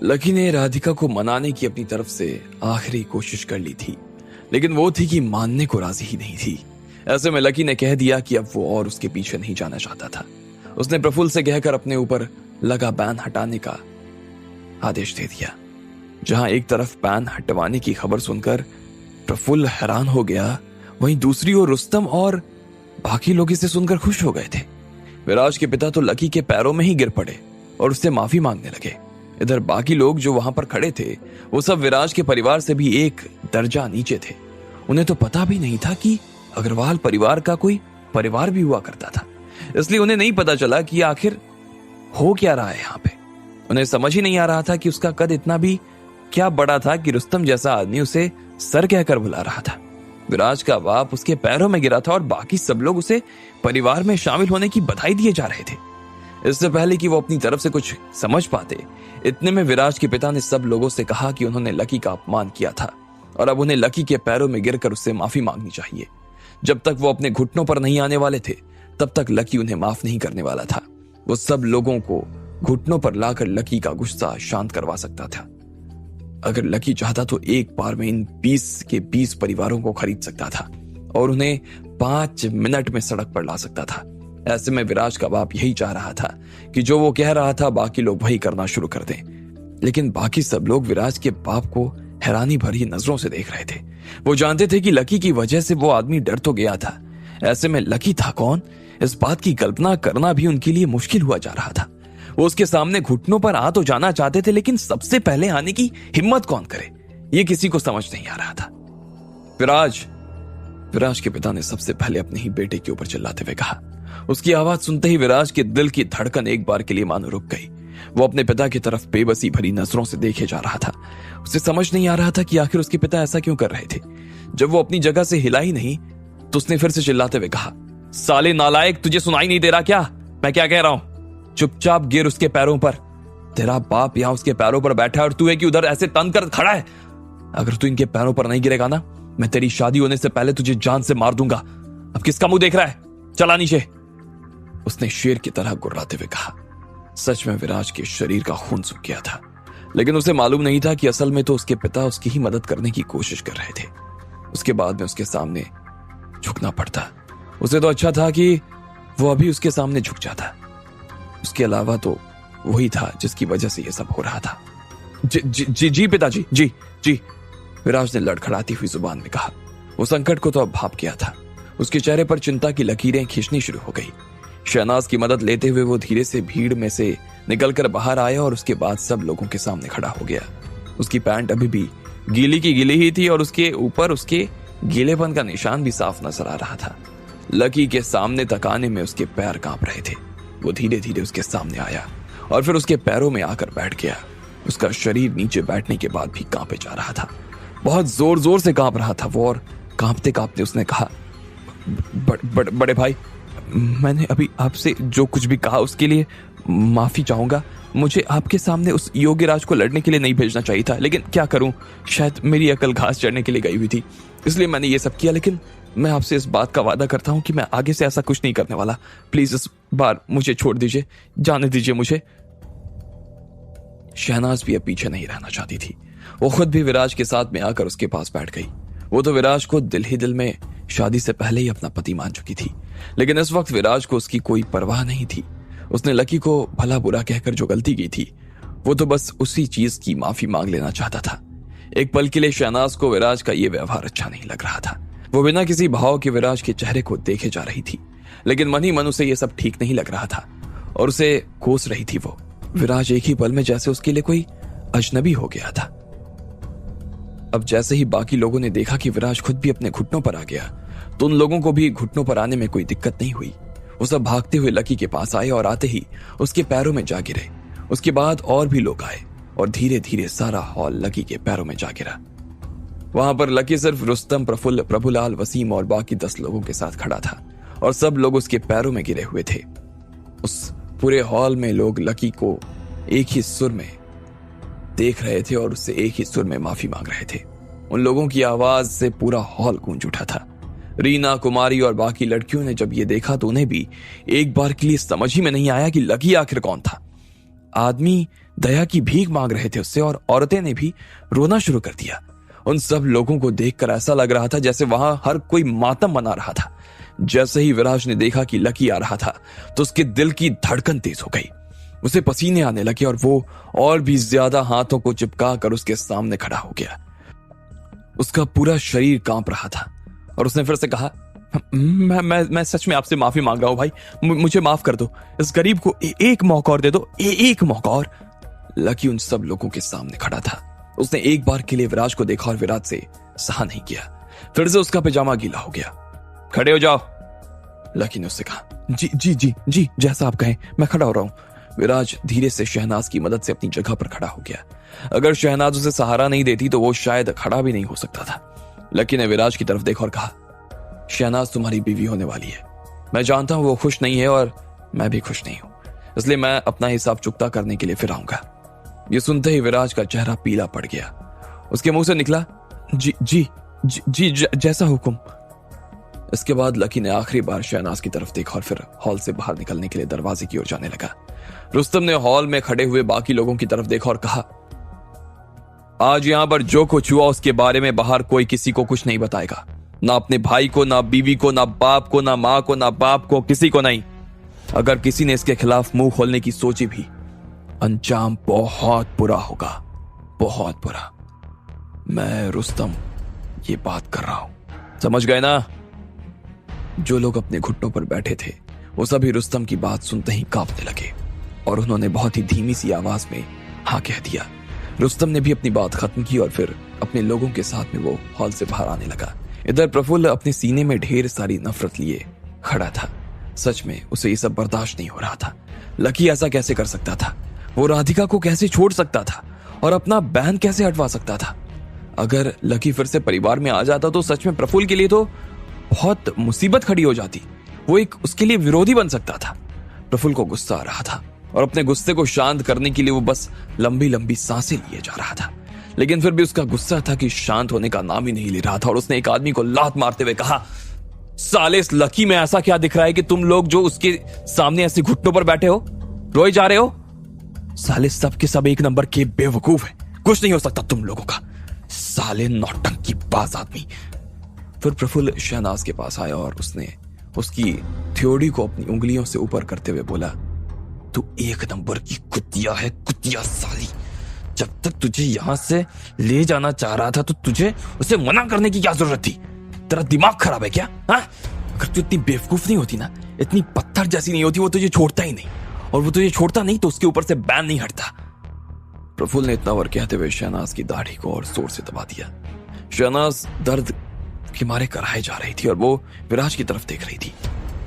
Lucky ने राधिका को मनाने की अपनी तरफ से आखिरी कोशिश कर ली थी, लेकिन वो थी कि मानने को राजी ही नहीं थी। ऐसे में लकी ने कह दिया कि अब वो और उसके पीछे नहीं जाना चाहता था। उसने प्रफुल्ल से कहकर अपने ऊपर लगा बैन हटाने का आदेश दे दिया। जहां एक तरफ बैन हटवाने की खबर सुनकर प्रफुल्ल हैरान हो गया, वहीं दूसरी ओर रुस्तम और बाकी लोग इसे सुनकर खुश हो गए थे। विराज के पिता तो लकी के पैरों में ही गिर पड़े और उससे माफी मांगने लगे। इधर बाकी लोग जो वहां पर खड़े थे वो सब विराज के परिवार से भी एक दर्जा नीचे थे। उन्हें तो पता भी नहीं था कि अग्रवाल परिवार का कोई परिवार भी हुआ करता था, इसलिए उन्हें नहीं पता चला कि आखिर हो क्या रहा है यहाँ पे। उन्हें समझ ही नहीं आ रहा था कि उसका कद इतना भी क्या बड़ा था कि रुस्तम जैसा आदमी उसे सर कहकर बुला रहा था। विराज का बाप उसके पैरों में गिरा था और बाकी सब लोग उसे परिवार में शामिल होने की बधाई दिए जा रहे थे। इससे पहले कि वो अपनी तरफ से कुछ समझ पाते, इतने में विराज के पिता ने सब लोगों से कहा कि उन्होंने लकी का अपमान किया था और अब उन्हें लकी के पैरों में गिरकर उससे माफी मांगनी चाहिए। जब तक वो अपने घुटनों पर नहीं आने वाले थे तब तक लकी उन्हें माफ नहीं करने वाला था। वो सब लोगों को घुटनों पर लाकर लकी का गुस्सा शांत करवा सकता था। अगर लकी चाहता तो एक बार में इन 20 के 20 परिवारों को खरीद सकता था और उन्हें 5 मिनट में सड़क पर ला सकता था। ऐसे में विराज का बाप यही चाह रहा था कि जो वो कह रहा था बाकी लोग वही करना शुरू कर दें। लेकिन बाकी सब लोग विराज के बाप को हैरानी भरी नजरों से देख रहे थे। वो जानते थे कि लकी की वजह से वो आदमी डर तो गया था, ऐसे में लकी था कौन, इस बात की कल्पना करना भी उनके लिए मुश्किल हुआ जा रहा था। वो उसके सामने घुटनों पर आ तो जाना चाहते थे, लेकिन सबसे पहले आने की हिम्मत कौन करे, ये किसी को समझ नहीं आ रहा था। विराज के पिता ने सबसे पहले अपने ही बेटे के ऊपर चिल्लाते हुए कहा। उसकी आवाज सुनते ही विराज के दिल की धड़कन एक बार के लिए मानो रुक गई। वो अपने पिता की तरफ बेबसी भरी नजरों से देखे जा रहा था। उसे समझ नहीं आ रहा था कि आखिर उसके पिता ऐसा क्यों कर रहे थे। जब वो अपनी जगह से हिला ही नहीं तो उसने फिर से चिल्लाते हुए कहा, साले नालायक, तुझे सुनाई नहीं दे रहा क्या मैं क्या कह रहा हूं? चुपचाप गिर उसके पैरों पर। तेरा बाप यहां उसके पैरों पर बैठा है और तू है कि उधर ऐसे तन कर खड़ा है। अगर तू इनके पैरों पर नहीं गिरेगा ना, मैं तेरी शादी होने से पहले तुझे जान से मार दूंगा। अब किसका मुंह देख रहा है, चला नीचे, उसने शेर की तरह गुर्राते हुए कहा। सच में विराज के शरीर का खून सूख गया था, लेकिन उसे मालूम नहीं था कि असल में तो उसके पिता उसकी ही मदद करने की कोशिश कर रहे थे। उसके बाद में उसके सामने झुकना पड़ता। उसे तो अच्छा था कि वो अभी उसके सामने झुक जाता। उसके अलावा तो वही था जिसकी वजह से यह सब हो रहा था। जी पिताजी, जी, विराज ने लड़खड़ाती हुई जुबान में कहा। वो संकट को तो अब भाप गया था। उसके चेहरे पर चिंता की लकीरें खींचनी शुरू हो गई। शहनाज की मदद लेते हुए वो धीरे से भीड़ में से निकलकर बाहर आया और उसके बाद सब लोगों के सामने खड़ा हो गया। उसकी पैंट अभी भी गीली की गीली ही थी और उसके ऊपर उसके गीलेपन का निशान भी साफ नजर आ रहा था। लकी के सामने तक आने में उसके पैर कांप रहे थे। वो धीरे धीरे उसके सामने आया और फिर उसके पैरों में आकर बैठ गया। उसका शरीर नीचे बैठने के बाद भी कांपे जा रहा था, बहुत जोर जोर से कांप रहा था वो। और कांपते कांपते उसने कहा, बड़े भाई, मैंने अभी आपसे जो कुछ भी कहा उसके लिए माफी चाहूंगा। मुझे आपके सामने उस योगीराज को लड़ने के लिए नहीं भेजना चाहिए था, लेकिन क्या करूं, शायद मेरी अकल घास चढ़ने के लिए गई हुई थी, इसलिए मैंने ये सब किया। लेकिन मैं आपसे इस बात का वादा करता हूं कि मैं आगे से ऐसा कुछ नहीं करने वाला। प्लीज इस बार मुझे छोड़ दीजिए, जाने दीजिए मुझे। शहनाज भी अब पीछे नहीं रहना चाहती थी। वो खुद भी विराज के साथ में आकर उसके पास बैठ गई। वो तो विराज को दिल ही दिल में शादी से पहले ही अपना पति मान चुकी थी, लेकिन इस वक्त विराज को उसकी कोई परवाह नहीं थी। उसने लकी को भला बुरा कहकर जो गलती की थी, वो तो बस उसी चीज की माफी मांग लेना चाहता था। एक पल के लिए शहनाज को विराज का यह व्यवहार अच्छा नहीं लग रहा था। वो बिना किसी भाव के विराज के चेहरे को देखे जा रही थी, लेकिन मन ही मन उसे यह सब ठीक नहीं लग रहा था और उसे कोस रही थी। वो विराज एक ही पल में जैसे उसके लिए कोई अजनबी हो गया था। अब जैसे ही बाकी लोगों ने देखा कि विराज खुद भी अपने घुटनों पर आ गया, तो उन लोगों को भी घुटनों पर आने में कोई दिक्कत नहीं हुई। वो सब भागते हुए लकी के पास आए और आते ही उसके पैरों में जा गिरे। उसके बाद और भी लोग आए और धीरे धीरे सारा हॉल लकी के पैरों में जा गिरा। वहां पर लकी सिर्फ रुस्तम, प्रफुल्ल, प्रभुलाल, वसीम और बाकी 10 लोगों के साथ खड़ा था और सब लोग उसके पैरों में गिरे हुए थे। उस पूरे हॉल में लोग लकी को एक ही सुर में देख रहे थे और उससे एक ही सुर में माफी मांग रहे थे। उन लोगों की आवाज से पूरा हॉल गूंज उठा था। रीना, कुमारी और बाकी लड़कियों ने जब ये देखा तो उन्हें भी एक बार के लिए समझ ही में नहीं आया कि लकी आखिर कौन था। आदमी दया की भीख मांग रहे थे उससे, और औरतें ने भी रोना शुरू कर दिया। उन सब लोगों को देखकर ऐसा लग रहा था जैसे वहां हर कोई मातम मना रहा था। जैसे ही विराज ने देखा कि लकी आ रहा था तो उसके दिल की धड़कन तेज हो गई। उसे पसीने आने लगे और वो और भी ज्यादा हाथों को चिपका कर उसके सामने खड़ा हो गया। उसका पूरा शरीर कांप रहा था और उसने फिर से कहा, मैं सच में आपसे माफी मांग रहा हूं भाई, मुझे माफ कर दो। इस गरीब को एक मौका और दे दो, एक मौका और। लकी उन सब लोगों के सामने खड़ा था। उसने एक बार के लिए विराज को देखा और विराज से सहा नहीं किया। फिर से उसका पैजामा गीला हो गया। खड़े हो जाओ, लकी ने उससे कहा। जी जी जी जी, जैसा आप कहें, मैं खड़ा हो रहा हूं। विराज धीरे से शहनाज की मदद से अपनी जगह पर खड़ा हो गया। अगर शहनाज उसे सहारा नहीं देती तो वो शायद खड़ा भी नहीं हो सकता था। लकी ने विराज की तरफ देखा और कहा, शहनाज तुम्हारी बीवी होने वाली है। मैं जानता हूं वो खुश नहीं है और मैं भी खुश नहीं हूं, इसलिए मैं अपना हिसाब चुकता करने के लिए फिर आऊंगा। ये सुनते ही विराज का चेहरा पीला पड़ गया। उसके मुंह से निकला, जी जी जी, जी जैसा हुक्म। इसके बाद लकी ने आखिरी बार शहनाज की तरफ देखा और फिर हॉल से बाहर निकलने के लिए दरवाजे की ओर जाने लगा। रुस्तम ने हॉल में खड़े हुए बाकी लोगों की तरफ देखा और कहा, आज यहां पर जो कुछ हुआ उसके बारे में बाहर कोई किसी को कुछ नहीं बताएगा, ना अपने भाई को, ना बीवी को, ना बाप को, ना मां को, ना बाप को, किसी को नहीं। अगर किसी ने इसके खिलाफ मुंह खोलने की सोची भी, अंजाम बहुत बुरा होगा, बहुत बुरा। मैं रुस्तम ये बात कर रहा हूं, समझ गए ना? जो लोग अपने घुटनों पर बैठे थे वो सभी रुस्तम की बात सुनते ही कांपने लगे और उन्होंने बहुत ही धीमी सी आवाज में हाँ कह दिया। रुस्तम ने भी अपनी बात खत्म की और फिर अपने लोगों के साथ में वो हॉल से बाहर आने लगा। इधर प्रफुल्ल अपने सीने में ढेर सारी नफरत लिए खड़ा था। सच में उसे ये सब बर्दाश्त नहीं हो रहा था। लकी ऐसा कैसे कर सकता था? वो राधिका को कैसे छोड़ सकता था और अपना बैन कैसे हटवा सकता था? अगर लकी फिर से परिवार में आ जाता तो सच में प्रफुल्ल के लिए तो बहुत मुसीबत खड़ी हो जाती। वो एक उसके लिए विरोधी बन सकता था। प्रफुल्ल को गुस्सा आ रहा था और अपने गुस्से को शांत करने के लिए वो बस लंबी लंबी सांसें लिए जा रहा था, लेकिन फिर भी उसका गुस्सा था कि शांत होने का नाम ही नहीं ले रहा था। और उसने एक आदमी को लात मारते हुए कहा, साले इस लकी में ऐसा क्या दिख रहा है कि तुम लोग जो उसके सामने ऐसे घुटनों पर बैठे हो, रोए जा रहे हो? साले सब के सब एक नंबर के बेवकूफ है, कुछ नहीं हो सकता तुम लोगों का, साले नौटंकी बाज आदमी। फिर प्रफुल्ल शहनाज के पास आया और उसने उसकी थ्योड़ी को अपनी उंगलियों से ऊपर करते हुए बोला, तू एक नंबर की कुतिया है, कुतिया साली। जब तक तुझे यहां से ले जाना चाह रहा था तो तुझे उसे मना करने की क्या जरूरत थी? तेरा दिमाग खराब है क्या? हाँ, अगर तू इतनी बेवकूफ नहीं होती ना, इतनी पत्थर जैसी नहीं होती, वो तुझे छोड़ता ही नहीं, और वो तुझे छोड़ता नहीं तो उसके ऊपर से बैन नहीं हटता। प्रफुल्ल ने इतना वर कहते हुए शहनाज की दाढ़ी को और जोर से दबा दिया। शहनाज दर्द के मारे कराए जा रही थी और वो विराज की तरफ देख रही थी।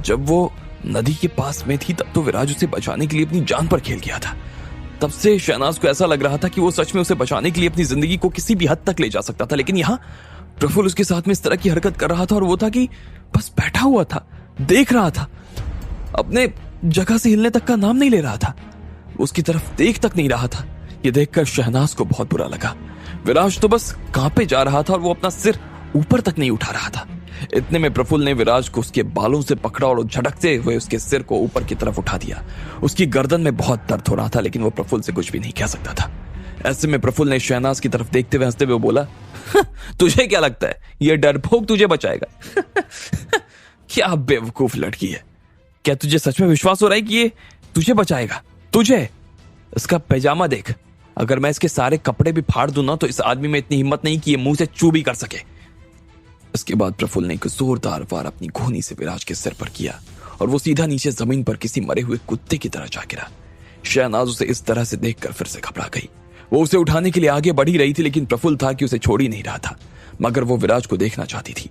जब वो नदी के पास में थी तब तो विराज उसे बचाने के लिए अपनी जान पर खेल गया था। तब से शहनाज को ऐसा लग रहा था कि वो सच में उसे बचाने के लिए अपनी जिंदगी को किसी भी हद तक ले जा सकता था, लेकिन यहाँ प्रफुल्ल उसके साथ में इस तरह की हरकत कर रहा था और वो था कि बस बैठा हुआ था, देख रहा था, अपने जगह से हिलने तक का नाम नहीं ले रहा था, उसकी तरफ देख तक नहीं रहा था। ये देखकर शहनाज को बहुत बुरा लगा। विराज तो बस कांपे जा रहा था और वो अपना सिर ऊपर तक नहीं उठा रहा था। इतने में प्रफुल्ल ने विराज को उसके बालों से पकड़ा और झटकते हुए उसके सिर को ऊपर की तरफ उठा दिया। उसकी गर्दन में बहुत दर्द हो रहा था, लेकिन वो प्रफुल्ल से कुछ भी नहीं कह सकता था। ऐसे में प्रफुल्ल ने शहनाज की तरफ देखते हुए हंसते हुए बोला, तुझे क्या लगता है ये डरपोक तुझे बचाएगा? क्या बेवकूफ लड़की है, क्या तुझे सच में विश्वास हो रहा है कि ये तुझे बचाएगा? तुझे? इसका पैजामा देख, अगर मैं इसके सारे कपड़े भी फाड़ दूं ना तो इस आदमी में इतनी हिम्मत नहीं कि ये मुंह से चू भी कर सके। इसके बाद प्रफुल्ल ने एक जोरदार वार अपनी घूनी से विराज के सिर पर किया और वो सीधा नीचे जमीन पर किसी मरे हुए कुत्ते की तरह जा गिरा। शहनाज उसे इस तरह से देखकर फिर से घबरा गई। वो उसे उठाने के लिए आगे बढ़ी रही थी, लेकिन प्रफुल्ल था कि उसे छोड़ ही नहीं रहा था, मगर वो विराज को देखना चाहती थी।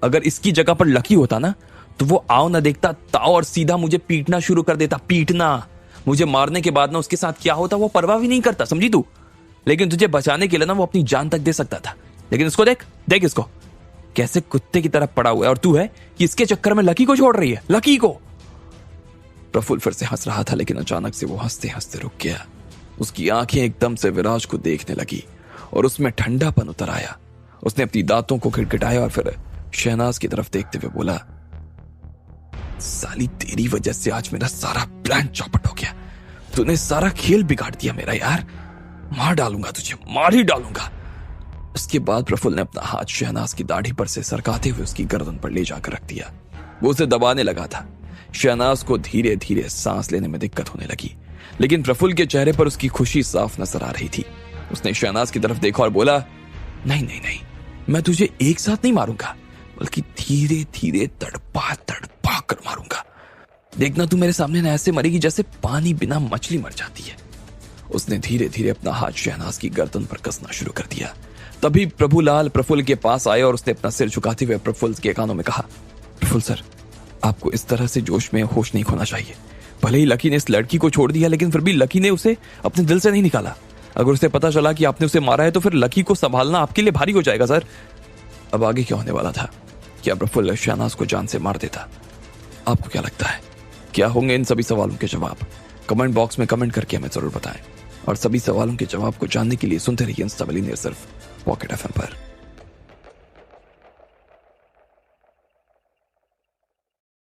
अगर इसकी जगह पर लकी होता ना तो वो आओ ना देखता ताओ और सीधा मुझे पीटना शुरू कर देता। पीटना, मुझे मारने के बाद ना उसके साथ क्या होता वो परवाह भी नहीं करता, समझी तू? लेकिन तुझे बचाने के लिए ना वो अपनी जान तक दे सकता था। लेकिन इसको देख, देख इसको कैसे कुत्ते की तरफ पड़ा हुआ है, और तू है कि इसके चक्कर में लकी को छोड़ रही है, लकी को। प्रफुल्ल फिर से हंस रहा था, लेकिन अचानक से वो हंसते हंसते रुक गया। उसकी आंखें एकदम से विराज को देखने लगी और उसमें ठंडापन उतर आया। उसने अपनी दांतों को खिटखिटाया और फिर शहनाज की तरफ देखते हुए बोला, साली तेरी वजह से आज मेरा सारा प्लान चौपट हो गया। तूने सारा खेल बिगाड़ दिया मेरा यार, मार डालूंगा तुझे, मार ही डालूंगा। उसके बाद प्रफुल्ल ने अपना हाथ शहनाज की दाढ़ी पर से सरकाते हुए उसकी गर्दन पर ले जाकर रख दिया। वो उसे दबाने लगा था। शहनाज को धीरे धीरे सांस लेने में दिक्कत होने लगी, लेकिन प्रफुल्ल के चेहरे पर उसकी खुशी साफ नजर आ रही थी। उसने शहनाज की तरफ देखा और बोला, नहीं नहीं नहीं, मैं तुझे एक साथ नहीं मारूंगा, बल्कि धीरे धीरे तड़पा तड़पा कर मारूंगा। देखना तू मेरे सामने ना ऐसे मरेगी जैसे पानी बिना मछली मर जाती है। उसने धीरे धीरे अपना हाथ शहनाज की गर्दन पर कसना शुरू कर दिया। तभी प्रभुलाल प्रफुल्ल के पास आए और उसने अपना सिर झुकाते हुए प्रफुल्ल के कानों में कहा, प्रफुल्ल सर, आपको इस तरह से जोश में होश नहीं खोना चाहिए। भले ही लकी ने इस लड़की को छोड़ दिया, लेकिन फिर भी लकी ने उसे अपने दिल से नहीं निकाला। अगर उसे पता चला कि आपने उसे मारा है तो फिर लकी को संभालना आपके लिए भारी हो जाएगा सर। अब आगे क्या होने वाला था? क्या प्रफुल्ल शहनाज को जान से मार देता? आपको क्या लगता है, क्या होंगे इन सभी सवालों के जवाब? कमेंट बॉक्स में कमेंट करके हमें जरूर बताएं। और सभी सवालों के जवाब को जानने के लिए सुनते रहिए इंस्टा मिलियनेयर सिर्फ पॉकेट FM।